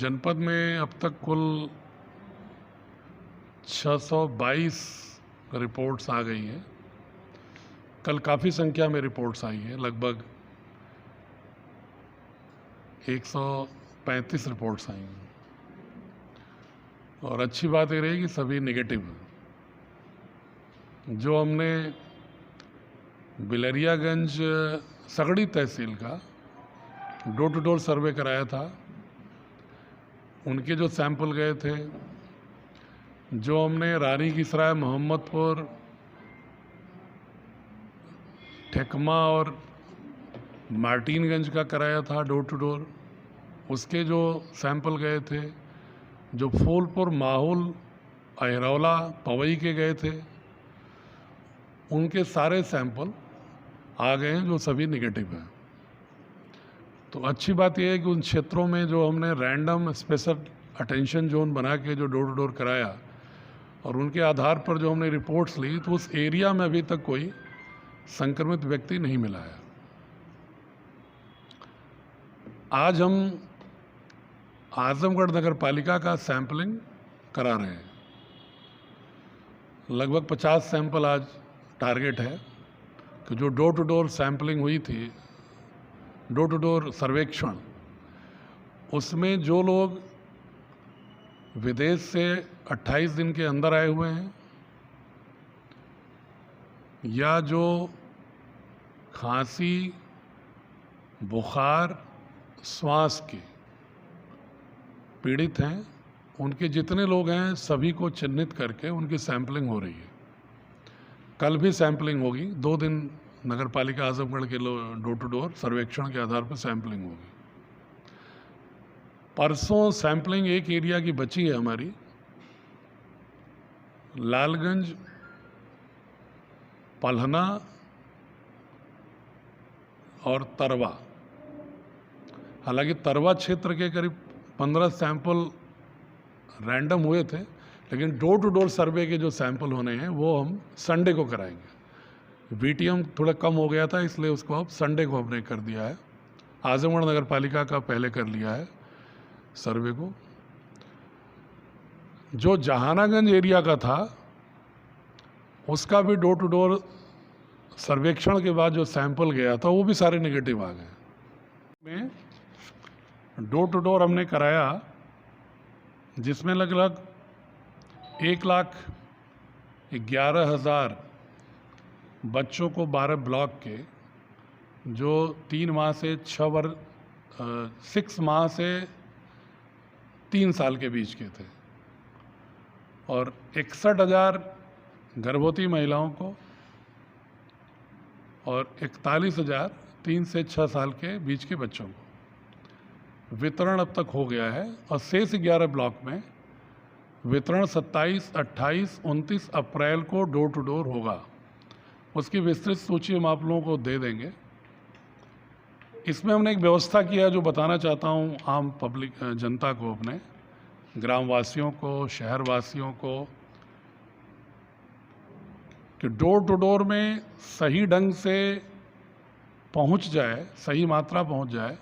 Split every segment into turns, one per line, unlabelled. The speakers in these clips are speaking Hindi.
जनपद में अब तक कुल 622 रिपोर्ट्स आ गई हैं। कल काफ़ी संख्या में रिपोर्ट्स आई है, लगभग 135 रिपोर्ट्स आई हैं। और अच्छी बात ये रही कि सभी नेगेटिव हैं। जो हमने बिलरियागंज सगड़ी तहसील का डोर टू डोर सर्वे कराया था, उनके जो सैंपल गए थे, जो हमने रानी की सराय, मोहम्मदपुर, ठेकमा और मार्टिनगंज का कराया था डोर टू डोर, उसके जो सैंपल गए थे, जो फूलपुर, माहौल, अहरौला, पवई के गए थे, उनके सारे सैंपल आ गए हैं जो सभी निगेटिव हैं। तो अच्छी बात यह है कि उन क्षेत्रों में जो हमने रैंडम स्पेशल अटेंशन जोन बना के जो डोर टू डोर कराया और उनके आधार पर जो हमने रिपोर्ट्स ली, तो उस एरिया में अभी तक कोई संक्रमित व्यक्ति नहीं मिला है। आज हम आजमगढ़ नगर पालिका का सैंपलिंग करा रहे हैं। लगभग 50 सैंपल आज टारगेट है कि जो डोर टू डोर सैंपलिंग हुई थी, डोर टू डोर सर्वेक्षण, उसमें जो लोग विदेश से 28 दिन के अंदर आए हुए हैं या जो खांसी, बुखार, श्वास के पीड़ित हैं, उनके जितने लोग हैं सभी को चिन्हित करके उनकी सैंपलिंग हो रही है। कल भी सैंपलिंग होगी, 2 दिन नगर पालिका आजमगढ़ के डोर टू डोर सर्वेक्षण के आधार पर सैंपलिंग होगी। परसों सैंपलिंग एक एरिया की बची है हमारी, लालगंज, पलहना और तरवा। हालांकि तरवा क्षेत्र के करीब 15 सैंपल रैंडम हुए थे, लेकिन डोर टू डोर सर्वे के जो सैंपल होने हैं वो हम संडे को कराएंगे। वीटीएम थोड़ा कम हो गया था, इसलिए उसको अब संडे को हमने कर दिया है। आजमगढ़ नगर पालिका का पहले कर लिया है सर्वे को। जो जहानागंज एरिया का था, उसका भी डोर टू डोर सर्वेक्षण के बाद जो सैंपल गया था वो भी सारे नेगेटिव आ गए। में डोर टू डोर हमने कराया, जिसमें लगभग 1,11,000 बच्चों को 12 ब्लॉक के, जो 6 माह से 3 साल के बीच के थे, और 61,000 गर्भवती महिलाओं को और 41,000 3 से 6 साल के बीच के बच्चों को वितरण अब तक हो गया है। और शेष 11 ब्लॉक में वितरण 27, 28, 29 अप्रैल को डोर टू डोर होगा। उसकी विस्तृत सूची हम आप लोगों को दे देंगे। इसमें हमने एक व्यवस्था किया जो बताना चाहता हूँ आम पब्लिक जनता को, अपने ग्रामवासियों को, शहरवासियों को, कि डोर टू डोर में सही ढंग से पहुँच जाए, सही मात्रा पहुँच जाए।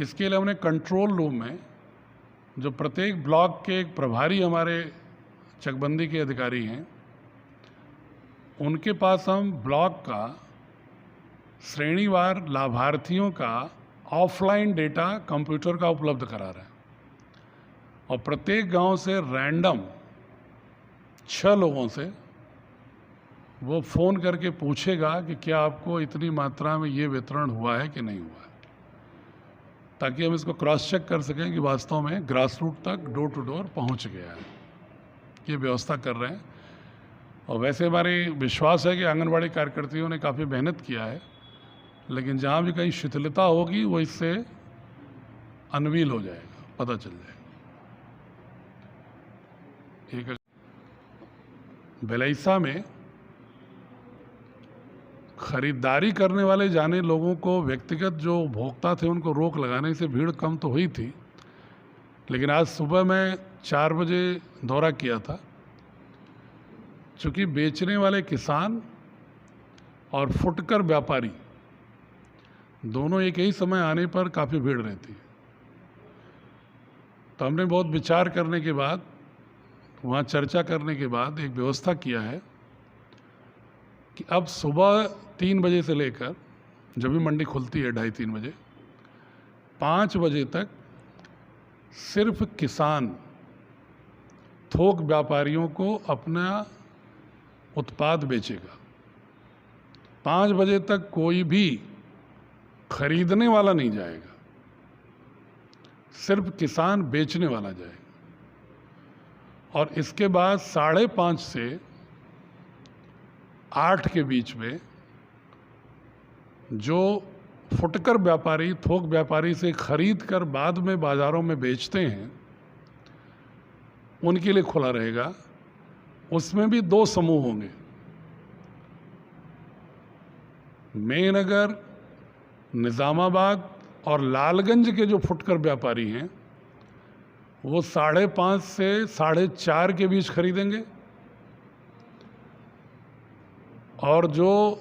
इसके लिए हमने कंट्रोल रूम में जो प्रत्येक ब्लॉक के एक प्रभारी हमारे चकबंदी के अधिकारी हैं, उनके पास हम ब्लॉक का श्रेणीवार लाभार्थियों का ऑफलाइन डेटा कंप्यूटर का उपलब्ध करा रहे हैं। और प्रत्येक गांव से रैंडम 6 लोगों से वो फ़ोन करके पूछेगा कि क्या आपको इतनी मात्रा में ये वितरण हुआ है कि नहीं हुआ है, ताकि हम इसको क्रॉस चेक कर सकें कि वास्तव में ग्रास रूट तक डोर टू डोर पहुंच गया है। ये व्यवस्था कर रहे हैं। और वैसे हमारे विश्वास है कि आंगनबाड़ी कार्यकर्तियों ने काफ़ी मेहनत किया है, लेकिन जहाँ भी कहीं शिथिलता होगी वो इससे अनवील हो जाएगा, पता चल जाएगा। एक बेलैसा में खरीदारी करने वाले जाने लोगों को, व्यक्तिगत जो उपभोक्ता थे, उनको रोक लगाने से भीड़ कम तो हुई थी, लेकिन आज सुबह मैं 4 बजे दौरा किया था। चूँकि बेचने वाले किसान और फुटकर व्यापारी दोनों एक ही समय आने पर काफ़ी भीड़ रहती है। तो हमने बहुत विचार करने के बाद, वहाँ चर्चा करने के बाद एक व्यवस्था किया है कि अब सुबह 3 बजे से लेकर, जब भी मंडी खुलती है 2:30-3 बजे, 5 बजे तक सिर्फ किसान थोक व्यापारियों को अपना उत्पाद बेचेगा। 5 बजे तक कोई भी खरीदने वाला नहीं जाएगा, सिर्फ किसान बेचने वाला जाएगा। और इसके बाद 5:30 से 8 के बीच में जो फुटकर व्यापारी, थोक व्यापारी से खरीद कर बाद में बाज़ारों में बेचते हैं, उनके लिए खुला रहेगा। उसमें भी 2 समूह होंगे। मेनगर, निज़ामाबाद और लालगंज के जो फुटकर व्यापारी हैं वो 5:30 से 4:30 के बीच खरीदेंगे, और जो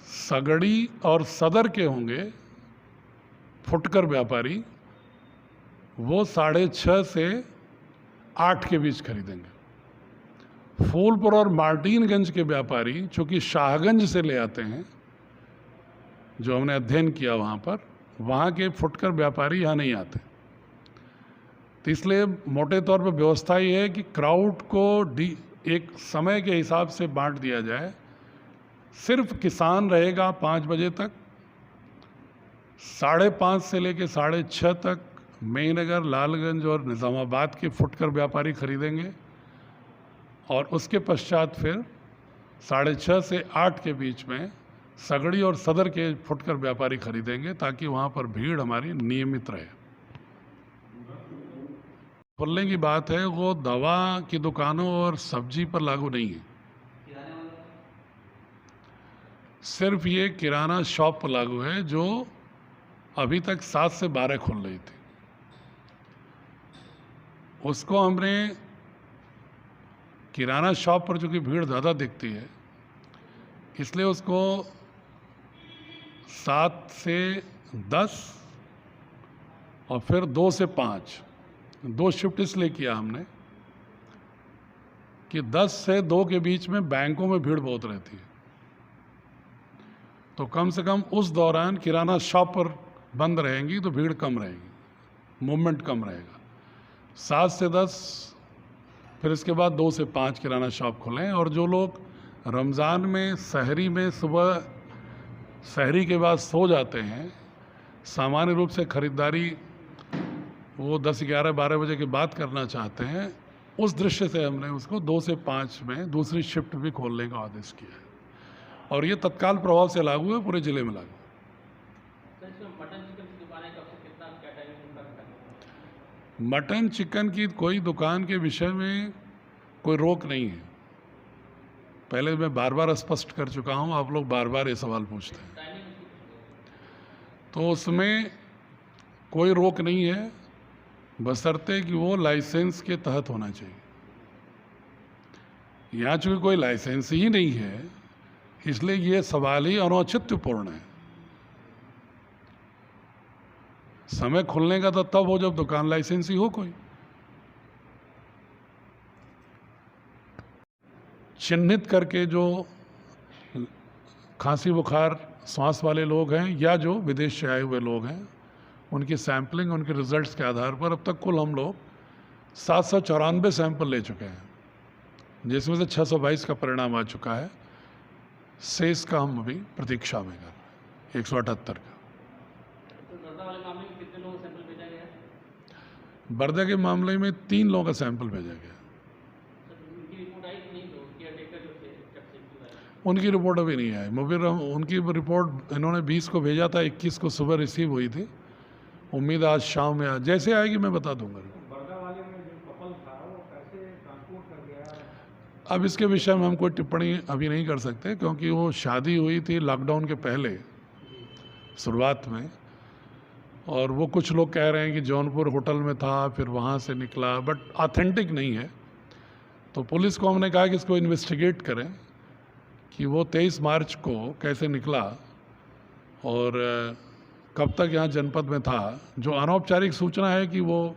सगड़ी और सदर के होंगे फुटकर व्यापारी, वो 6:30 से 8 के बीच खरीदेंगे। फूलपुर और मार्टिनगंज के व्यापारी, चूँकि शाहगंज से ले आते हैं, जो हमने अध्ययन किया वहाँ पर, वहाँ के फुटकर व्यापारी यहाँ नहीं आते। तो इसलिए मोटे तौर पर व्यवस्था ये है कि क्राउड को एक समय के हिसाब से बांट दिया जाए। सिर्फ किसान रहेगा 5 बजे तक, 5:30 से लेकर 6:30 तक मेनगर, लालगंज और निज़ामाबाद के फुटकर व्यापारी खरीदेंगे, और उसके पश्चात फिर 6:30 से 8 के बीच में सगड़ी और सदर के फुटकर व्यापारी खरीदेंगे, ताकि वहाँ पर भीड़ हमारी नियमित रहे। खुलने की बात है वो दवा की दुकानों और सब्जी पर लागू नहीं है, सिर्फ ये किराना शॉप पर लागू है, जो अभी तक 7 से 12 खुल रही थी। उसको हमने, किराना शॉप पर चूँकि भीड़ ज़्यादा दिखती है, इसलिए उसको 7 से 10 और फिर 2 से 5, 2 शिफ्ट इसलिए किया हमने कि 10 से 2 के बीच में बैंकों में भीड़ बहुत रहती है, तो कम से कम उस दौरान किराना शॉप पर बंद रहेंगी तो भीड़ कम रहेगी, मूवमेंट कम रहेगा। 7 से 10, फिर इसके बाद 2 से 5 किराना शॉप खुलें। और जो लोग रमज़ान में सहरी में सुबह सहरी के बाद सो जाते हैं, सामान्य रूप से ख़रीदारी वो 10, 11, 12 बजे के बाद करना चाहते हैं, उस दृश्य से हमने उसको 2 से 5 में दूसरी शिफ्ट भी खोलने का आदेश किया है, और ये तत्काल प्रभाव से लागू है, पूरे ज़िले में लागू। मटन चिकन की कोई दुकान के विषय में कोई रोक नहीं है। पहले मैं बार बार स्पष्ट कर चुका हूँ, आप लोग बार बार ये सवाल पूछते हैं, तो उसमें कोई रोक नहीं है, बशर्ते कि वो लाइसेंस के तहत होना चाहिए। यहाँ चूँकि कोई लाइसेंस ही नहीं है, इसलिए ये सवाल ही अनौचित्यपूर्ण है। समय खुलने का तो तब हो जब दुकान लाइसेंस ही हो कोई। चिन्हित करके जो खांसी बुखार सांस वाले लोग हैं या जो विदेश से आए हुए लोग हैं, उनकी सैंपलिंग, उनके रिजल्ट्स के आधार पर अब तक कुल हम लोग 794 सैंपल ले चुके हैं, जिसमें से 622 का परिणाम आ चुका है। शेष का हम अभी प्रतीक्षा में कर रहे हैं, 178 का। बर्दा के मामले में 3 लोगों का सैंपल भेजा गया। उनकी रिपोर्ट अभी नहीं आई। मुबीर, उनकी रिपोर्ट इन्होंने 20 को भेजा था, 21 को सुबह रिसीव हुई थी। उम्मीद आज शाम में जैसे आएगी मैं बता दूंगा। अब इसके विषय में हम कोई टिप्पणी अभी नहीं कर सकते, क्योंकि वो शादी हुई थी लॉकडाउन के पहले शुरुआत में, और वो कुछ लोग कह रहे हैं कि जौनपुर होटल में था, फिर वहाँ से निकला, बट ऑथेंटिक नहीं है। तो पुलिस को हमने कहा कि इसको इन्वेस्टिगेट करें कि वो 23 मार्च को कैसे निकला और कब तक यहाँ जनपद में था। जो अनौपचारिक सूचना है कि वो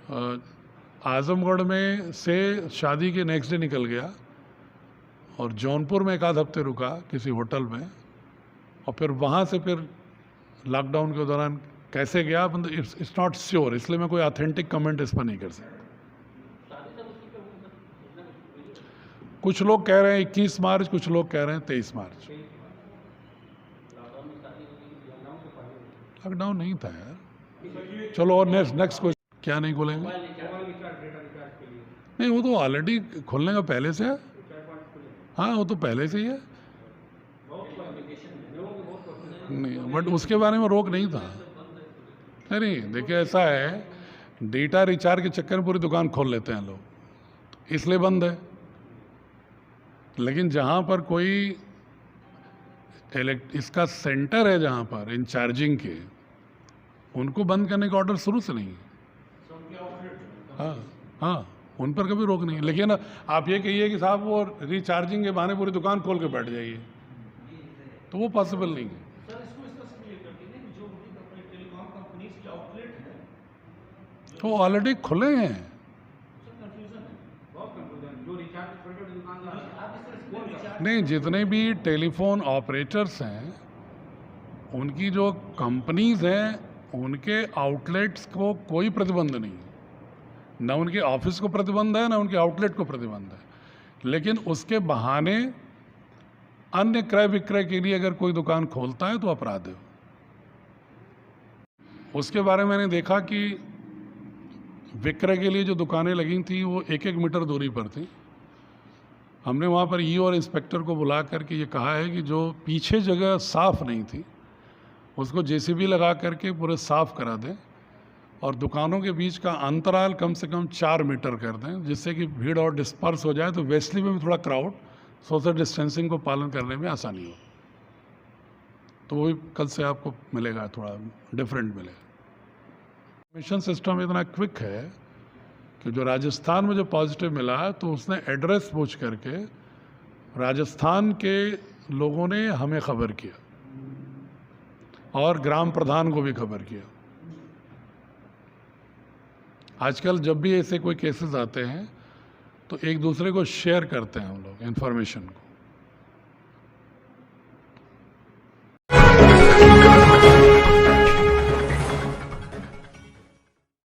आजमगढ़ में से शादी के नेक्स्ट डे निकल गया और जौनपुर में एक आध हफ्ते रुका किसी होटल में, और फिर वहाँ से फिर लॉकडाउन के दौरान कैसे गया मतलब इट्स नॉट श्योर, इसलिए मैं कोई ऑथेंटिक कमेंट इस पर नहीं कर सकता। कुछ लोग कह रहे हैं 21 मार्च, कुछ लोग कह रहे हैं 23 मार्च। लॉकडाउन नहीं था यार। चलो और नेक्स्ट क्वेश्चन, क्या नहीं खोलेंगे? नहीं, वो तो ऑलरेडी खोलने का पहले से है। हाँ, वो तो पहले से ही है। नहीं, बट उसके बारे में रोक नहीं था। नहीं, देखिए ऐसा है, डेटा रिचार्ज के चक्कर में पूरी दुकान खोल लेते हैं लोग, इसलिए बंद है। लेकिन जहाँ पर कोई इसका सेंटर है, जहाँ पर इन चार्जिंग के, उनको बंद करने का ऑर्डर शुरू से नहीं है। हाँ हाँ, उन पर कभी रोक नहीं है। लेकिन आप ये कहिए कि साहब वो रिचार्जिंग के बहाने पूरी दुकान खोल के बैठ जाइए, तो वो पॉसिबल नहीं है। तो ऑलरेडी खुले हैं। नहीं, जितने भी टेलीफोन ऑपरेटर्स हैं, उनकी जो कंपनीज हैं, उनके आउटलेट्स को कोई प्रतिबंध नहीं है। ना उनके ऑफिस को प्रतिबंध है, ना उनके आउटलेट को प्रतिबंध है। लेकिन उसके बहाने अन्य क्रय विक्रय के लिए अगर कोई दुकान खोलता है तो अपराध है। उसके बारे में मैंने देखा कि विक्रय के लिए जो दुकानें लगी थी वो 1-1 मीटर दूरी पर थी। हमने वहाँ पर ई और इंस्पेक्टर को बुला करके ये कहा है कि जो पीछे जगह साफ़ नहीं थी उसको जेसीबी लगा करके पूरे साफ़ करा दें, और दुकानों के बीच का अंतराल कम से कम 4 मीटर कर दें, जिससे कि भीड़ और डिस्पर्स हो जाए, तो वेस्टली में भी थोड़ा क्राउड सोशल डिस्टेंसिंग को पालन करने में आसानी हो। तो वो भी कल से आपको मिलेगा, थोड़ा डिफरेंट मिलेगा। मिशन सिस्टम इतना क्विक है कि जो राजस्थान में जो पॉजिटिव मिला तो उसने एड्रेस पूछ करके राजस्थान के लोगों ने हमें खबर किया और ग्राम प्रधान को भी खबर किया। आजकल जब भी ऐसे कोई केसेस आते हैं तो एक दूसरे को शेयर करते हैं हम लोग इन्फॉर्मेशन को।